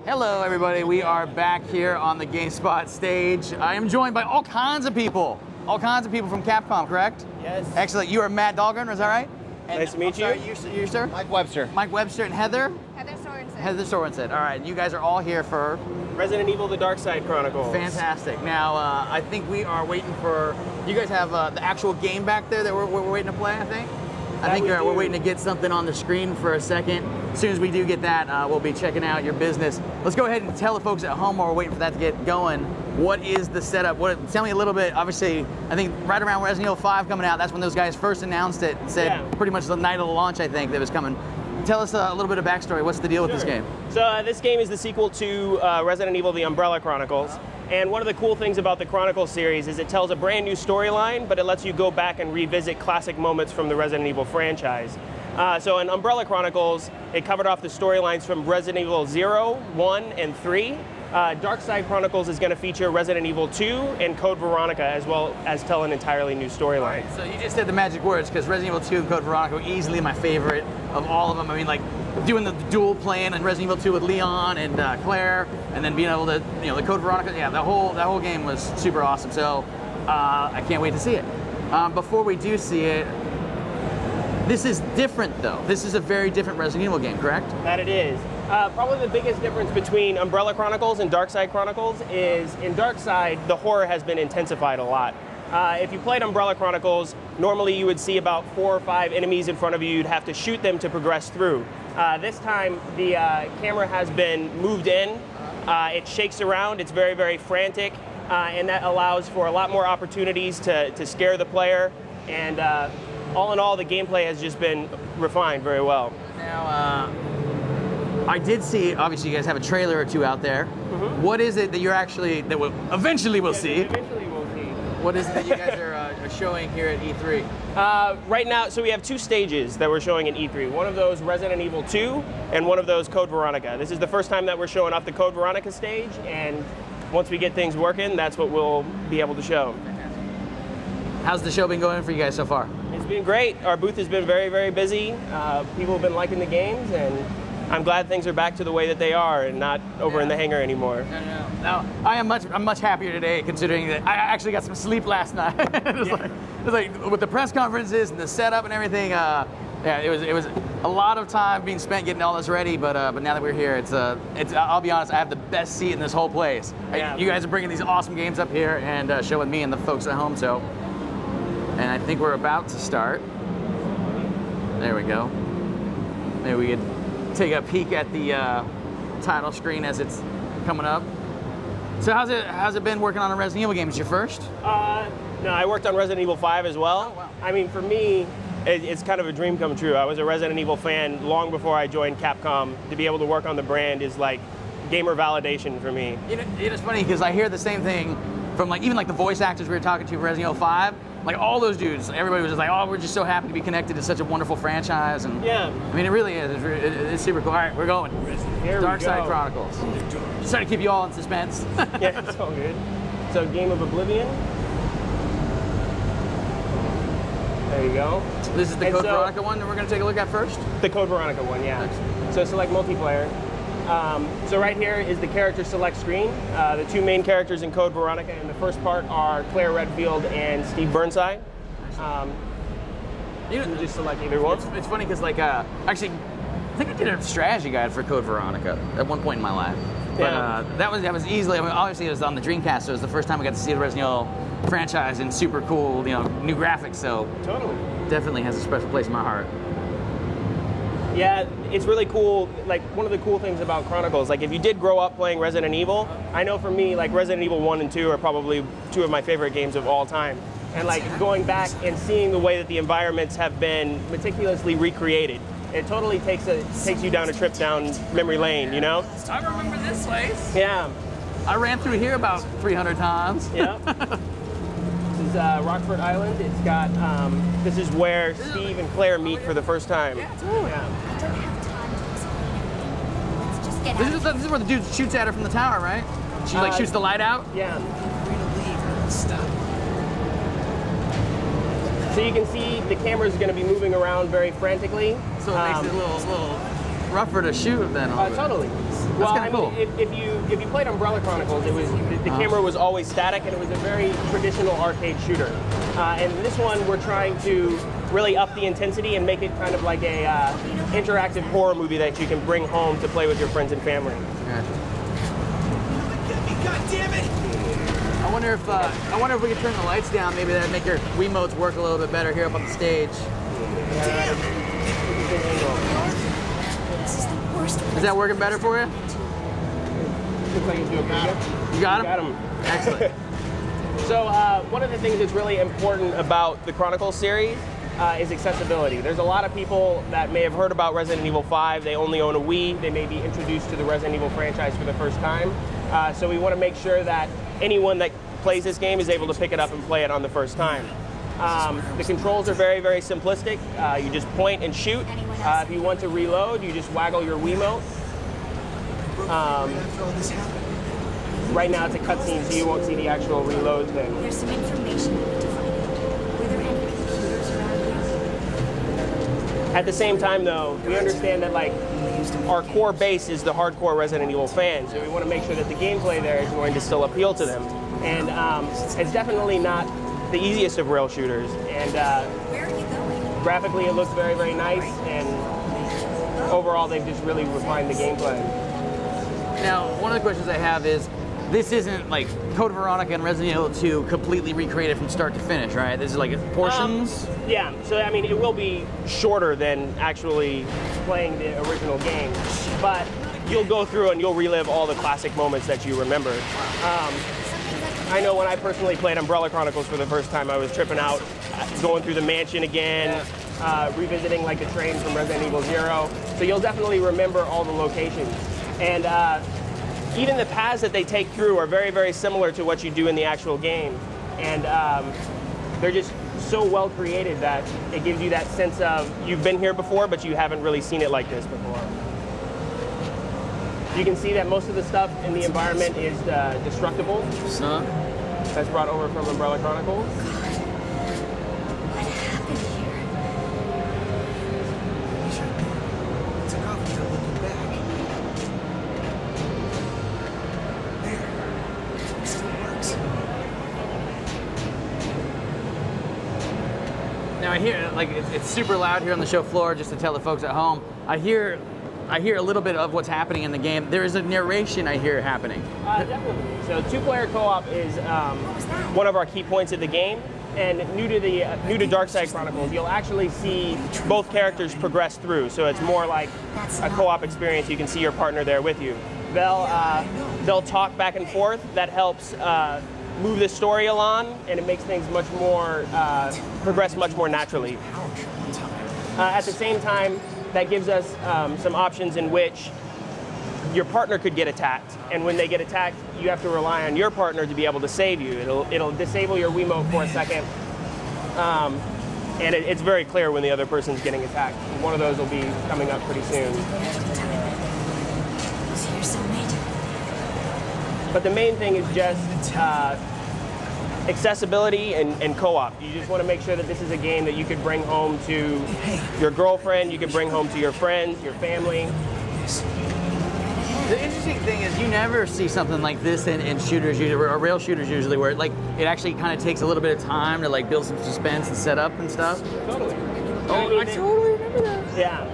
Hello, everybody. We are back here on the GameSpot stage. I am joined by all kinds of people from Capcom, correct? Yes. Excellent. You are Matt Dahlgren, is that right? And Nice to meet you. You, sir? Mike Webster. Mike Webster and Heather? Heather Sorensen. Heather Sorensen. All right, you guys are all here for... Resident Evil: The Darkside Chronicles. Fantastic. Now, I think we are waiting for... You guys have the actual game back there that we're waiting to play, I think? I think we're waiting to get something on the screen for a second. As soon as we do get that, we'll be checking out your business. Let's go ahead and tell the folks at home while we're waiting for that to get going, what is the setup? Tell me a little bit. Obviously, I think right around Resident Evil 5 coming out, that's when those guys first announced it and said pretty much the night of the launch, I think, that was coming. Tell us a little bit of backstory. What's the deal with this game? So this game is the sequel to Resident Evil: The Umbrella Chronicles. And one of the cool things about the Chronicles series is it tells a brand new storyline, but it lets you go back and revisit classic moments from the Resident Evil franchise. So in Umbrella Chronicles, it covered off the storylines from Resident Evil 0, 1, and 3. Darkside Chronicles is going to feature Resident Evil 2 and Code Veronica, as well as tell an entirely new storyline. So you just said the magic words, because Resident Evil 2 and Code Veronica were easily my favorite of all of them. I mean, like, doing the dual playing in Resident Evil 2 with Leon and Claire, and then being able to, the Code Veronica, that whole game was super awesome. So I can't wait to see it. Before we do see it, this is different though. This is a very different Resident Evil game, correct? That it is. Probably the biggest difference between Umbrella Chronicles and Darkside Chronicles is in Darkside, the horror has been intensified a lot. If you played Umbrella Chronicles, normally you would see about 4 or 5 enemies in front of you. You'd have to shoot them to progress through. This time, the camera has been moved in. It shakes around. It's very, very frantic, and that allows for a lot more opportunities to scare the player. And all in all, the gameplay has just been refined very well. Now, I did see, obviously you guys have a trailer or two out there. Mm-hmm. What is it that you're actually, that we'll eventually see? Eventually we'll see. What is it that you guys are showing here at E3? Right now, so we have 2 stages that we're showing at E3. One of those Resident Evil 2, and one of those Code Veronica. This is the first time that we're showing off the Code Veronica stage, and once we get things working, that's what we'll be able to show. How's the show been going for you guys so far? It's been great. Our booth has been very, very busy. People have been liking the games, and I'm glad things are back to the way that they are and not over in the hangar anymore. Now, I'm much happier today, considering that I actually got some sleep last night. it was like with the press conferences and the setup and everything. It was a lot of time being spent getting all this ready. But now that we're here, it's I'll be honest, I have the best seat in this whole place. Yeah. You guys are bringing these awesome games up here and showing me and the folks at home. So, and I think we're about to start. There we go. Maybe we could take a peek at the title screen as it's coming up. So how's it been working on a Resident Evil game? Is your first? No, I worked on Resident Evil 5 as well. Oh, wow. I mean, for me, it's kind of a dream come true. I was a Resident Evil fan long before I joined Capcom. To be able to work on the brand is like gamer validation for me. It's funny because I hear the same thing from even the voice actors we were talking to for Resident Evil 5. Like all those dudes, everybody was just like, oh, we're just so happy to be connected to such a wonderful franchise. And yeah. I mean, it really is. It's super cool. All right, we're going. Here Darkside Chronicles. Just trying to keep you all in suspense. Yeah, it's all good. So, Game of Oblivion. There you go. This is the Code Veronica one that we're going to take a look at first? The Code Veronica one, yeah. Excellent. So select multiplayer. So right here is the character select screen. The 2 main characters in Code Veronica in the first part are Claire Redfield and Steve Burnside. You can just select either one. It's funny because actually, I think I did a strategy guide for Code Veronica at one point in my life. But that was easily, obviously it was on the Dreamcast, so it was the first time I got to see the Resident Evil franchise in super cool, new graphics, so totally. Definitely has a special place in my heart. Yeah, it's really cool. Like, one of the cool things about Chronicles, if you did grow up playing Resident Evil, I know for me, Resident Evil 1 and 2 are probably 2 of my favorite games of all time. And going back and seeing the way that the environments have been meticulously recreated, it totally takes you down a trip down memory lane, I remember this place. Yeah. I ran through here about 300 times. Yeah. This is Rockford Island. It's got, this is where Steve and Claire meet for the first time. Yeah, totally. I don't have time to explain. Let's just get out. This is where the dude shoots at her from the tower, right? She shoots the light out? Yeah. Free to leave. Stop. So you can see the camera is going to be moving around very frantically. So it makes it a little rougher to shoot than all that. Totally. Well, kinda I cool. mean, if you played Umbrella Chronicles, it was the camera was always static, and it was a very traditional arcade shooter. And this one, we're trying to really up the intensity and make it kind of like a interactive horror movie that you can bring home to play with your friends and family. God damn it! I wonder if we could turn the lights down. Maybe that'd make your Wiimotes work a little bit better here up on the stage. This is the worst. Is that working better for you? Looks like it's doing pretty good. You got him? Got him. Excellent. So one of the things that's really important about the Chronicles series is accessibility. There's a lot of people that may have heard about Resident Evil 5. They only own a Wii. They may be introduced to the Resident Evil franchise for the first time. So we want to make sure that anyone that plays this game is able to pick it up and play it on the first time. The controls are very, very simplistic. You just point and shoot. If you want to reload, you just waggle your Wiimote. After all this happened. Right now it's a cutscene, so you won't see the actual reload thing. There's some information I need to find out. Were there any computers around here? At the same time, though, we understand that like our core base is the hardcore Resident Evil fans, so we want to make sure that the gameplay there is going to still appeal to them. And it's definitely not the easiest of rail shooters. And Where are you going? graphically, it looks very, very nice. And overall, they've just really refined the gameplay. Now, one of the questions I have is, this isn't like Code Veronica and Resident Evil 2 completely recreated from start to finish, right? This is like portions? Yeah, so I mean, it will be shorter than actually playing the original game, but you'll go through and you'll relive all the classic moments that you remember. I know when I personally played Umbrella Chronicles for the first time, I was tripping out, going through the mansion again, revisiting like the train from Resident Evil 0. So you'll definitely remember all the locations. And even the paths that they take through are very, very similar to what you do in the actual game. And they're just so well created that it gives you that sense of you've been here before, but you haven't really seen it like this before. You can see that most of the stuff in the environment is destructible. That's brought over from Umbrella Chronicles. What happened here? It's enough until looking back. There. It still works. Now I hear, like, it's super loud here on the show floor, just to tell the folks at home. I hear a little bit of what's happening in the game. There is a narration I hear happening. Definitely. So two-player co-op is one of our key points of the game. And new to Darkside Chronicles, you'll actually see both characters progress through. So it's more like a co-op experience. You can see your partner there with you. They'll talk back and forth. That helps move the story along, and it makes things much more progress much more naturally. At the same time, that gives us some options in which your partner could get attacked, and when they get attacked, you have to rely on your partner to be able to save you. It'll disable your Wiimote for a second, and it's very clear when the other person's getting attacked. One of those will be coming up pretty soon. Was your cellmate? But the main thing is just accessibility and co-op. You just want to make sure that this is a game that you could bring home to your girlfriend, you could bring home to your friends, your family. The interesting thing is you never see something like this in shooters usually, or rail shooters usually, where it actually kind of takes a little bit of time to like build some suspense and set up and stuff. Totally. Oh, I totally remember that. Yeah.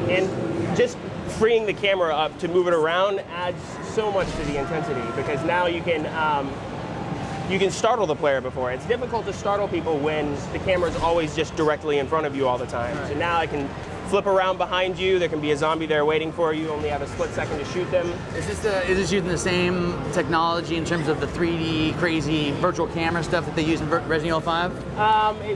And just freeing the camera up to move it around adds so much to the intensity, because now you can startle the player before. It's difficult to startle people when the camera's always just directly in front of you all the time. Right. So now I can flip around behind you. There can be a zombie there waiting for you. Only have a split second to shoot them. Is this using the same technology in terms of the 3D crazy virtual camera stuff that they use in Resident Evil 5?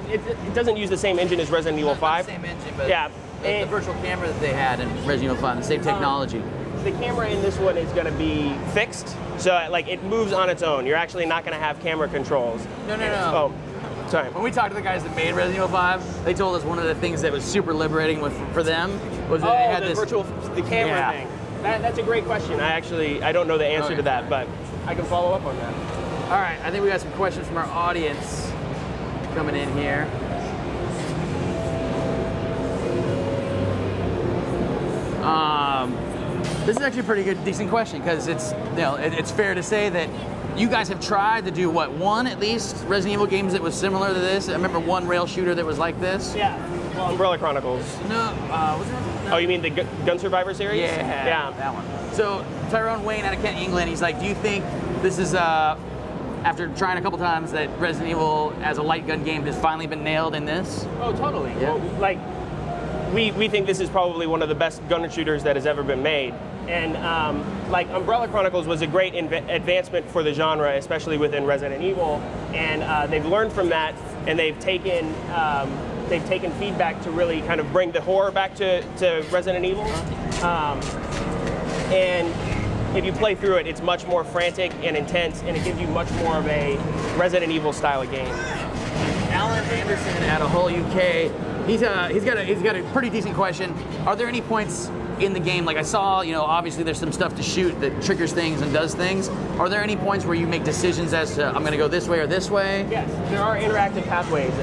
It doesn't use the same engine as Resident Evil 5. Not the same engine, but yeah. The virtual camera that they had in Resident Evil 5, the same technology. The camera in this one is going to be fixed, so like it moves on its own. You're actually not going to have camera controls. No. Oh, sorry. When we talked to the guys that made Resident Evil 5, they told us one of the things that was super liberating for them was that they had the camera thing. That's a great question. I don't know the answer to that, but I can follow up on that. All right, I think we got some questions from our audience coming in here. This is actually a pretty good, decent question because it's fair to say that you guys have tried to do one at least Resident Evil games that was similar to this. I remember one rail shooter that was like this. Yeah. Well, Umbrella Chronicles. No, was it? Oh, you mean the Gun Survivor series? Yeah, that one. So Tyrone Wayne out of Kent, England, he's like, do you think this is after trying a couple times that Resident Evil as a light gun game has finally been nailed in this? Oh, totally. Yeah. Well, like, we think this is probably one of the best gun shooters that has ever been made. And like Umbrella Chronicles was a great advancement for the genre, especially within Resident Evil. And they've learned from that, and they've taken feedback to really kind of bring the horror back to Resident Evil. And if you play through it, it's much more frantic and intense, and it gives you much more of a Resident Evil style of game. Alan Anderson out of Hull, UK. He's got a pretty decent question. Are there any points in the game, like I saw, obviously there's some stuff to shoot that triggers things and does things. Are there any points where you make decisions as to I'm going to go this way or this way? Yes, there are interactive pathways.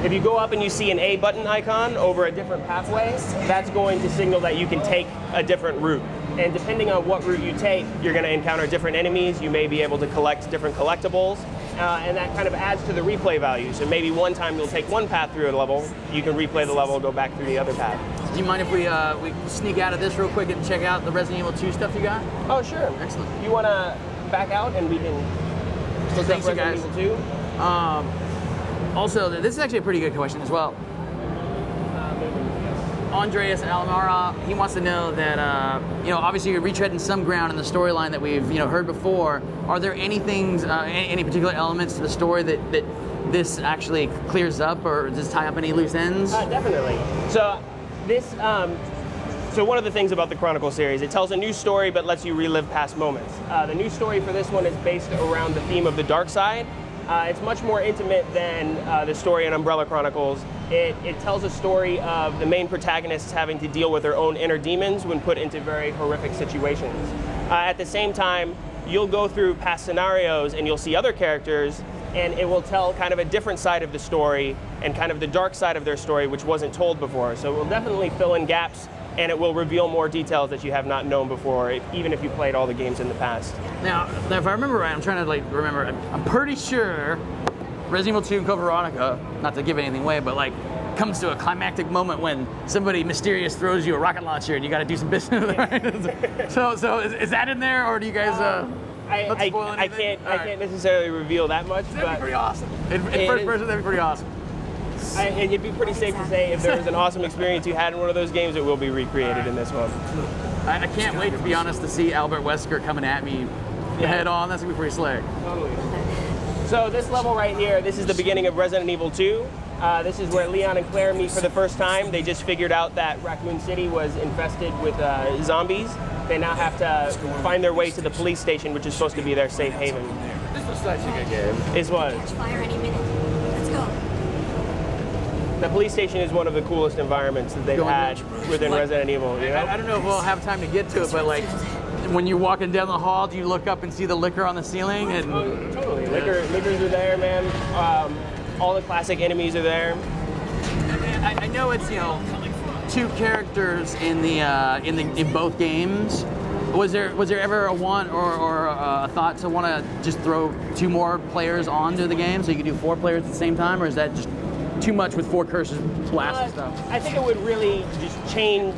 If you go up and you see an A button icon over a different pathway, that's going to signal that you can take a different route. And depending on what route you take, you're going to encounter different enemies. You may be able to collect different collectibles. And that kind of adds to the replay value. So maybe one time you'll take one path through a level, you can replay the level, go back through the other path. Do you mind if we sneak out of this real quick and check out the Resident Evil 2 stuff you got? Oh, sure. Excellent. You want to back out and we can look up Thanks, you guys. Resident Evil 2? Also, this is actually a pretty good question as well. Andreas Alamara, he wants to know that, obviously you're retreading some ground in the storyline that we've, heard before. Are there any things, any particular elements to the story that this actually clears up, or does this tie up any loose ends? Definitely. So this, so one of the things about the Chronicles series, it tells a new story but lets you relive past moments. The new story for this one is based around the theme of the Darkside. It's much more intimate than the story in Umbrella Chronicles. It tells a story of the main protagonists having to deal with their own inner demons when put into very horrific situations. At the same time, you'll go through past scenarios and you'll see other characters, and it will tell kind of a different side of the story and kind of the dark side of their story, which wasn't told before. So it will definitely fill in gaps, and it will reveal more details that you have not known before, even if you played all the games in the past. Now, if I remember right, I'm trying to remember. I'm pretty sure Resident Evil 2 and Code Veronica, not to give anything away, but comes to a climactic moment when somebody mysterious throws you a rocket launcher and you got to do some business. Right? So is that in there, or do you guys? I can't necessarily reveal that much. That'd be pretty awesome. In first person, that'd be pretty awesome. And it'd be pretty safe to say if there was an awesome experience you had in one of those games, it will be recreated in this one. I can't wait, to be honest, to see Albert Wesker coming at me head on. That's gonna be pretty slick. Totally. So this level right here, this is the beginning of Resident Evil 2. This is where Leon and Claire meet for the first time. They just figured out that Raccoon City was infested with zombies. They now have to find their way to the police station, which is supposed to be their safe haven. This was such a good game. It was. Catch fire any minute. Let's go. The police station is one of the coolest environments that they've had within Resident Evil. You know? I don't know if we'll have time to get to it, but when you're walking down the hall, do you look up and see the liquor on the ceiling? And totally, liquors are there, man. All the classic enemies are there. I know it's two characters in in both games. Was there ever a want or a thought to want to just throw two more players onto the game so you could do 4 players at the same time, or is that just too much with 4 cursors, blasts and stuff? I think it would really just change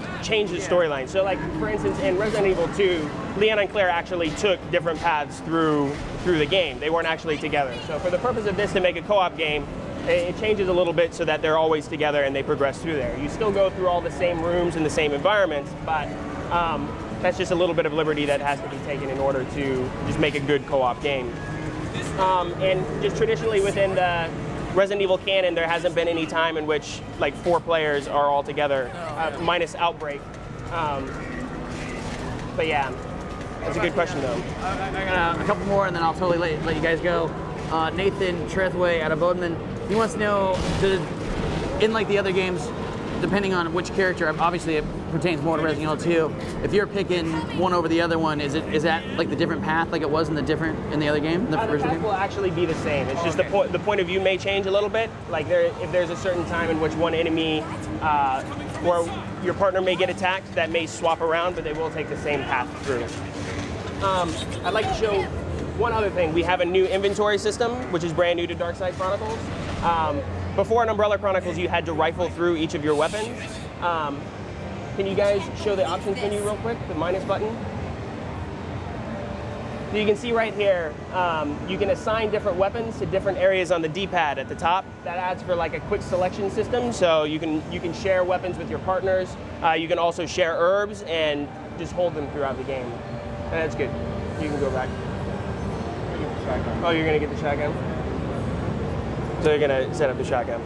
the storyline. So, for instance, in Resident Evil 2, Leon and Claire actually took different paths through the game. They weren't actually together. So, for the purpose of this, to make a co-op game, it changes a little bit so that they're always together and they progress through there. You still go through all the same rooms and the same environments, but that's just a little bit of liberty that has to be taken in order to just make a good co-op game. And just traditionally within the Resident Evil canon, there hasn't been any time in which 4 players are all together, minus Outbreak. But yeah, that's a good question though. I got a couple more and then I'll totally let you guys go. Nathan Trethway out of Bodman, he wants to know, in the other games, depending on which character, obviously it pertains more to Resident Evil 2. If you're picking one over the other one, is that the different path like it was in the other game? The path will actually be the same. It's just the point of view may change a little bit. If there's a certain time in which one enemy or your partner may get attacked that may swap around, but they will take the same path through. I'd like to show one other thing. We have a new inventory system, which is brand new to Darkside Chronicles. Before in Umbrella Chronicles, you had to rifle through each of your weapons. Can you guys show the options menu real quick, the minus button? So you can see right here, you can assign different weapons to different areas on the D-pad at the top. That adds for like a quick selection system, so you can share weapons with your partners. You can also share herbs and just hold them throughout the game. And that's good. You can go back. Oh, you're gonna get the shotgun? So you're gonna set up the shotgun.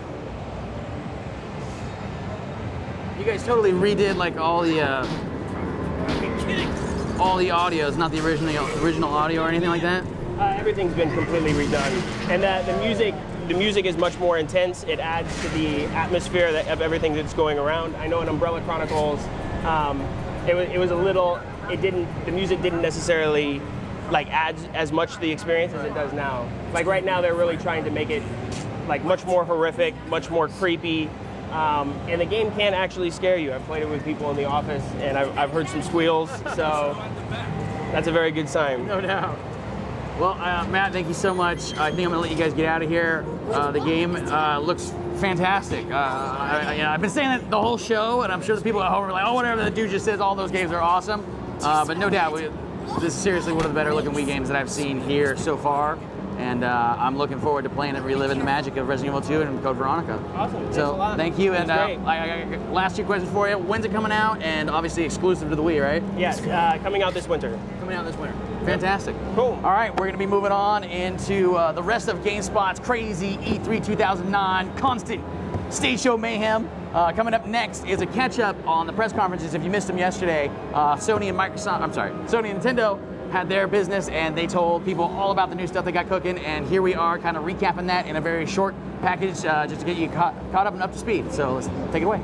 You guys totally redid like all the audios, not the original audio or anything like that. Everything's been completely redone, and the music is much more intense. It adds to the atmosphere of everything that's going around. I know in Umbrella Chronicles, it was a little. The music didn't necessarily like add as much to the experience as it does now. Like right now, they're really trying to make it like much more horrific, much more creepy. And the game can actually scare you. I've played it with people in the office, and I've heard some squeals, so that's a very good sign. No doubt. Well, Matt, thank you so much. I think I'm going to let you guys get out of here. The game looks fantastic. I've been saying it the whole show, and I'm sure the people at home are like, oh, whatever the dude just says, all those games are awesome. But no doubt, this is seriously one of the better looking Wii games that I've seen here so far. And I'm looking forward to playing it, reliving the magic of Resident Evil 2 and Code Veronica. Awesome. So thank you. And That's great. I got last two questions for you. When's it coming out? And obviously exclusive to the Wii, right? Yes, coming out this winter. Coming out this winter. Fantastic. Cool. All right, we're going to be moving on into the rest of GameSpot's crazy E3 2009 constant stage show mayhem. Coming up next is a catch-up on the press conferences. If you missed them yesterday, Sony and Nintendo had their business, and they told people all about the new stuff they got cooking, and here we are kind of recapping that in a very short package just to get you caught up and up to speed. So let's take it away.